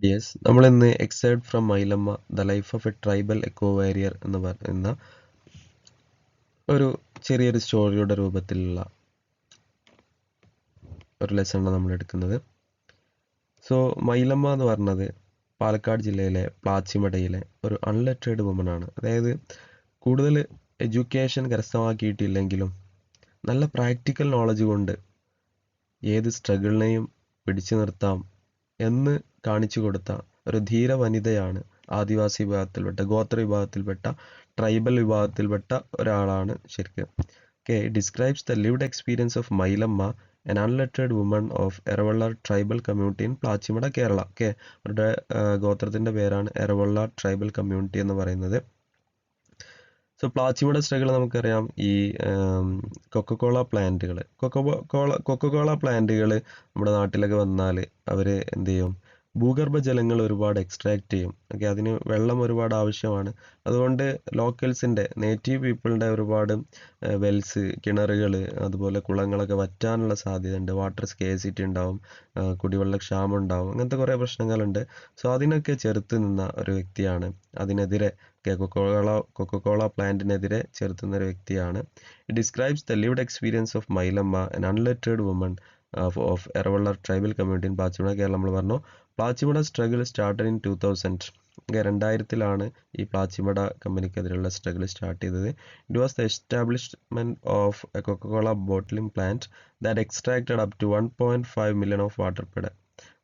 Dears നമ്മളിന്ന് excerpt from Mylamma the life of a tribal eco warrior എന്ന് പറയുന്ന ഒരു ചെറിയൊരു സ്റ്റോറിയുടെ രൂപത്തിലുള്ള ഒരു ലെസണാണ് നമ്മൾ എടുക്കുന്നത്. സോ മൈലമ്മ എന്ന് പറഞ്ഞത് പാലക്കാട് ജില്ലയിലെ പ്ലാച്ചിമടയിലെ ഒരു അൺലെറ്റേർഡ് വുമൺ ആണ്. അതായത് കൂടുതൽ എഡ്യൂക്കേഷൻ കരസ്ഥമാക്കിയിട്ടില്ലെങ്കിലും നല്ല പ്രാക്ടിക്കൽ നോളജ് കൊണ്ട് ഏത് സ്ട്രഗിളിനെയും പിടിച്ചു നിർത്താം എന്ന് കാണിച്ചു കൊടുത്ത ഒരു ധീര വനിതയാണ്. ആദിവാസി വിഭാഗത്തിൽപ്പെട്ട ഗോത്ര വിഭാഗത്തിൽപ്പെട്ട ട്രൈബൽ വിഭാഗത്തിൽപ്പെട്ട ഒരാളാണ് ശരിക്കും. Okay, describes the lived experience of Mylamma, an unlettered woman of Eravallar tribal community in Plachimada Kerala. Okay, അവരുടെ ഗോത്രത്തിൻ്റെ പേരാണ് എരവള്ളാർ ട്രൈബൽ കമ്മ്യൂണിറ്റി എന്ന് പറയുന്നത്. സോ പ്ലാച്ചിമട സ്ട്രഗിൾ നമുക്കറിയാം. ഈ കൊക്കക്കോള പ്ലാന്റുകൾ നമ്മുടെ നാട്ടിലൊക്കെ വന്നാൽ അവർ എന്ത് ചെയ്യും, ഭൂഗർഭ ജലങ്ങൾ ഒരുപാട് എക്സ്ട്രാക്ട് ചെയ്യും. ഓക്കെ, അതിന് വെള്ളം ഒരുപാട് ആവശ്യമാണ്. അതുകൊണ്ട് ലോക്കൽസിൻ്റെ നേറ്റീവ് പീപ്പിളിൻ്റെ ഒരുപാട് വെൽസ്, കിണറുകൾ, അതുപോലെ കുളങ്ങളൊക്കെ വറ്റാനുള്ള സാധ്യതയുണ്ട്. വാട്ടർ സ്കേസിറ്റി ഉണ്ടാവും, കുടിവെള്ളക്ഷാമം ഉണ്ടാവും, അങ്ങനത്തെ കുറേ പ്രശ്നങ്ങളുണ്ട്. സോ അതിനൊക്കെ ചെറുത്ത് നിന്ന ഒരു വ്യക്തിയാണ്. അതിനെതിരെ കൊക്കക്കോള പ്ലാന്റിനെതിരെ ചെറുത്തുന്ന ഒരു വ്യക്തിയാണ്. It describes the lived experience of Mylamma, an unlettered woman of Eravallar tribal community in Plachimada Kerala. നമ്മൾ പറഞ്ഞു പ്ലാച്ചിമട സ്ട്രഗിൾ സ്റ്റാർട്ടഡ് ഇൻ 2000. 2000 ഈ പ്ലാച്ചിമട കമ്പനിക്കെതിരെയുള്ള സ്ട്രഗിൾ സ്റ്റാർട്ട് ചെയ്തത്. It was the establishment of a Coca-Cola bottling plant that extracted up to 1.5 million of water per day.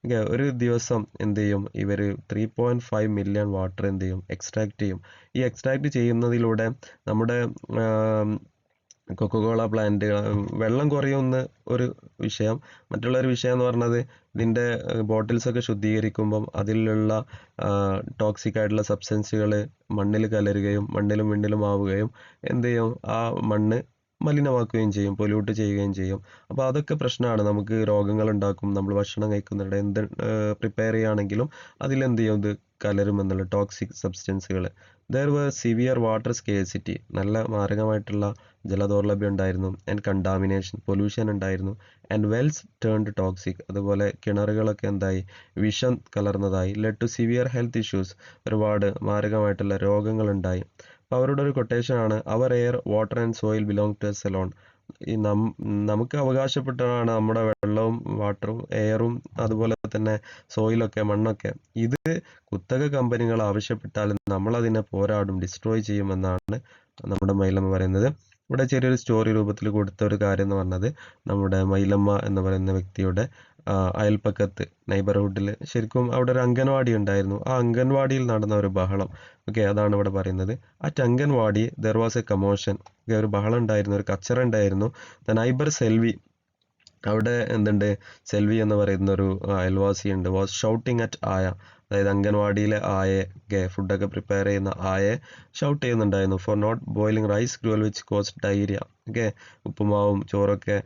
Okay, ഒരു ദിവസം എന്ത് ചെയ്യും, ഇവർ 3.5 million വാട്ടർ എന്ത് ചെയ്യും, എക്സ്ട്രാക്ട് ചെയ്യും. ഈ എക്സ്ട്രാക്ട് ചെയ്യുന്നതിലൂടെ നമ്മുടെ കൊക്കക്കോള പ്ലാന്റ് വെള്ളം കുറയുന്ന ഒരു വിഷയം. മറ്റുള്ളൊരു വിഷയം എന്ന് പറഞ്ഞത് ഇതിൻ്റെ ബോട്ടിൽസൊക്കെ ശുദ്ധീകരിക്കുമ്പം അതിലുള്ള ടോക്സിക് ആയിട്ടുള്ള സബ്സ്റ്റൻസുകൾ മണ്ണിൽ കലരുകയും മണ്ണിലും വിണ്ണിലും ആവുകയും എന്ത് ചെയ്യും, ആ മണ്ണ് മലിനമാക്കുകയും ചെയ്യും, പൊല്യൂട്ട് ചെയ്യുകയും ചെയ്യും. അപ്പോൾ അതൊക്കെ പ്രശ്നമാണ്, നമുക്ക് രോഗങ്ങൾ ഉണ്ടാക്കും. നമ്മൾ ഭക്ഷണം കഴിക്കുന്നുണ്ട്, എന്ത് പ്രിപ്പയർ ചെയ്യുകയാണെങ്കിലും അതിലെന്ത് ചെയ്യും, ഇത് കലരുമെന്നുള്ള ടോക്സിക് സബ്സ്റ്റൻസുകൾ. There were severe water scarcity, നല്ല മാരകമായിട്ടുള്ള ജലദൗർലഭ്യം ഉണ്ടായിരുന്നു. ആൻഡ് കണ്ടാമിനേഷൻ, പൊല്യൂഷൻ ഉണ്ടായിരുന്നു. ആൻഡ് വെൽസ് ടേൺഡ് ടോക്സിക്, അതുപോലെ കിണറുകളൊക്കെ എന്തായി, വിഷം കലർന്നതായി. Led to severe health issues, ഒരുപാട് മാരകമായിട്ടുള്ള രോഗങ്ങളുണ്ടായി. അപ്പോൾ അവരുടെ ഒരു കൊട്ടേഷനാണ്, അവർ air water and soil belong to us alone. ഈ നമുക്ക് അവകാശപ്പെട്ടതാണ് നമ്മുടെ വെള്ളവും വാട്ടറും എയറും അതുപോലെ തന്നെ സോയിലൊക്കെ, മണ്ണൊക്കെ. ഇത് കുത്തക കമ്പനികൾ ആവശ്യപ്പെട്ടാൽ നമ്മളതിനെ പോരാടും, ഡിസ്ട്രോയ് ചെയ്യുമെന്നാണ് നമ്മുടെ മൈലമ്മ പറയുന്നത്. ഇവിടെ ചെറിയൊരു സ്റ്റോറി രൂപത്തിൽ കൊടുത്ത ഒരു കാര്യം എന്ന് പറഞ്ഞത്, നമ്മുടെ മൈലമ്മ എന്ന് പറയുന്ന വ്യക്തിയുടെ അയൽപ്പക്കത്ത് നെയ്ബർഹുഡിൽ ശരിക്കും അവിടെ ഒരു അംഗൻവാടി ഉണ്ടായിരുന്നു. ആ അംഗൻവാടിയിൽ നടന്ന ഒരു ബഹളം. ഓക്കെ, അതാണ് ഇവിടെ പറയുന്നത്. At anganwadi there was a commotion. ഒരു ബഹളം ഉണ്ടായിരുന്നു, ഒരു കച്ചറ ഉണ്ടായിരുന്നു. ദ നൈബർ സെൽവി, അവിടെ എന്തുണ്ട്, സെൽവി എന്ന് പറയുന്ന ഒരു അയൽവാസി ഉണ്ട്. വാസ് ഷൗട്ടിങ് അറ്റ് ആയ, അതായത് അംഗൻവാടിയിലെ ആയെ, ഫുഡൊക്കെ പ്രിപ്പയർ ചെയ്യുന്ന ആയെ ഷൗട്ട് ചെയ്യുന്നുണ്ടായിരുന്നു. For not boiling rice gruel which cause diarrhoea. Okay, ഉപ്പുമാവും ചോറൊക്കെ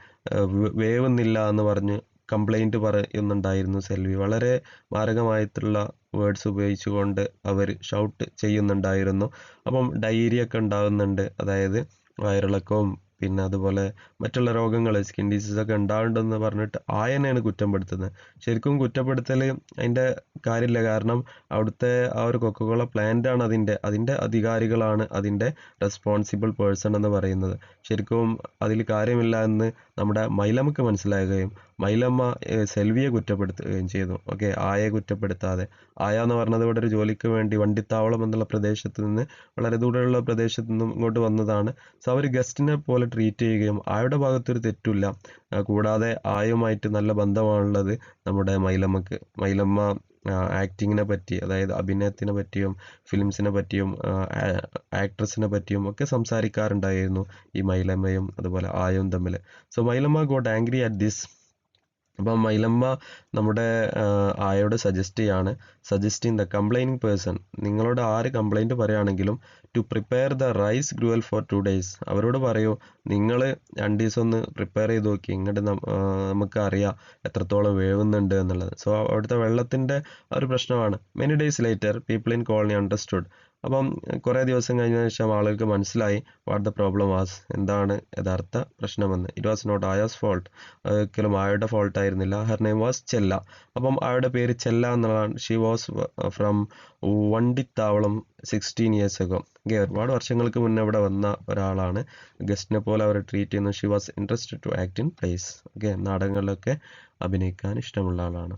വേവുന്നില്ല എന്ന് പറഞ്ഞ് കംപ്ലൈൻറ്റ് പറയുന്നുണ്ടായിരുന്നു സെൽവി. വളരെ മാരകമായിട്ടുള്ള വേർഡ്സ് ഉപയോഗിച്ചുകൊണ്ട് അവർ ഷൗട്ട് ചെയ്യുന്നുണ്ടായിരുന്നു. അപ്പം ഡയറിയ ഒക്കെ ഉണ്ടാകുന്നുണ്ട്, അതായത് വയറിളക്കവും പിന്നെ അതുപോലെ മറ്റുള്ള രോഗങ്ങൾ, സ്കിൻ ഡിസീസൊക്കെ ഉണ്ടാവുന്നുണ്ടെന്ന് പറഞ്ഞിട്ട് ആയനെയാണ് കുറ്റപ്പെടുത്തുന്നത്. ശരിക്കും കുറ്റപ്പെടുത്തൽ അതിൻ്റെ കാര്യമില്ല, കാരണം അവിടുത്തെ ആ ഒരു കൊക്കക്കോള പ്ലാന്റാണ് അതിൻ്റെ അധികാരികളാണ് അതിൻ്റെ റെസ്പോൺസിബിൾ പേഴ്സൺ എന്ന് പറയുന്നത്. ശരിക്കും അതിൽ കാര്യമില്ല എന്ന് നമ്മുടെ മൈലമ്മക്ക് മനസ്സിലാകുകയും മൈലമ്മ സെൽവിയെ കുറ്റപ്പെടുത്തുകയും ചെയ്തു. ഓക്കെ, ആയെ കുറ്റപ്പെടുത്താതെ. ആയ എന്ന് പറഞ്ഞത് ഇവിടെ ഒരു ജോലിക്ക് വേണ്ടി വണ്ടിത്താവളം എന്നുള്ള പ്രദേശത്ത് നിന്ന്, വളരെ ദൂരെയുള്ള പ്രദേശത്ത് നിന്നും ഇങ്ങോട്ട് വന്നതാണ്. സോ അവർ ഗസ്റ്റിനെ പോലെ ട്രീറ്റ് ചെയ്യുകയും ആയുടെ ഭാഗത്തൊരു തെറ്റില്ല. കൂടാതെ ആയുമായിട്ട് നല്ല ബന്ധമാണുള്ളത് നമ്മുടെ മൈലമ്മക്ക്. മൈലമ്മ ആക്ടിങ്ങിനെ പറ്റി, അതായത് അഭിനയത്തിനെ പറ്റിയും ഫിലിംസിനെ പറ്റിയും ആക്ട്രസിനെ പറ്റിയും ഒക്കെ സംസാരിക്കാറുണ്ടായിരുന്നു ഈ മൈലമ്മയും അതുപോലെ ആയും തമ്മിൽ. So Mylamma got angry at this. അപ്പം മൈലമ്മ നമ്മുടെ ആയോട് സജസ്റ്റിംഗ് ദ കംപ്ലൈനിങ് പേഴ്സൺ, നിങ്ങളോട് ആര് കംപ്ലൈൻറ്റ് പറയുകയാണെങ്കിലും to prepare the rice gruel for 2 days. അവരോട് പറയൂ, നിങ്ങൾ 2 ദിവസം ഒന്ന് പ്രിപ്പയർ ചെയ്ത് നോക്കി, ഇങ്ങോട്ട് നമുക്ക് അറിയാം എത്രത്തോളം വേവുന്നുണ്ട് എന്നുള്ളത്. സോ അവിടുത്തെ വെള്ളത്തിൻ്റെ ഒരു പ്രശ്നമാണ്. Many days later people in colony understood. അപ്പം കുറേ ദിവസം കഴിഞ്ഞതിന് ശേഷം ആളുകൾക്ക് മനസ്സിലായി വാട്ട് ദ പ്രോബ്ലം വാസ്, എന്താണ് യഥാർത്ഥ പ്രശ്നമെന്ന്. ഇറ്റ് വാസ് നോട്ട് ആയാസ് ഫോൾട്ട്, ഒരിക്കലും ആയുടെ ഫോൾട്ട് ആയിരുന്നില്ല. ഹെർ നെയിം വാസ് ചെല്ല. അപ്പം ആയുടെ പേര് ചെല്ല എന്നുള്ളതാണ്. She was from Vandithavalam 16 years ago. ഒരുപാട് വർഷങ്ങൾക്ക് മുന്നേ ഇവിടെ വന്ന ഒരാളാണ്. ഗസ്റ്റിനെ പോലെ അവർ ട്രീറ്റ് ചെയ്യുന്നു. She was interested to act in plays. നാടകങ്ങളിലൊക്കെ അഭിനയിക്കാൻ ഇഷ്ടമുള്ള ആളാണ്.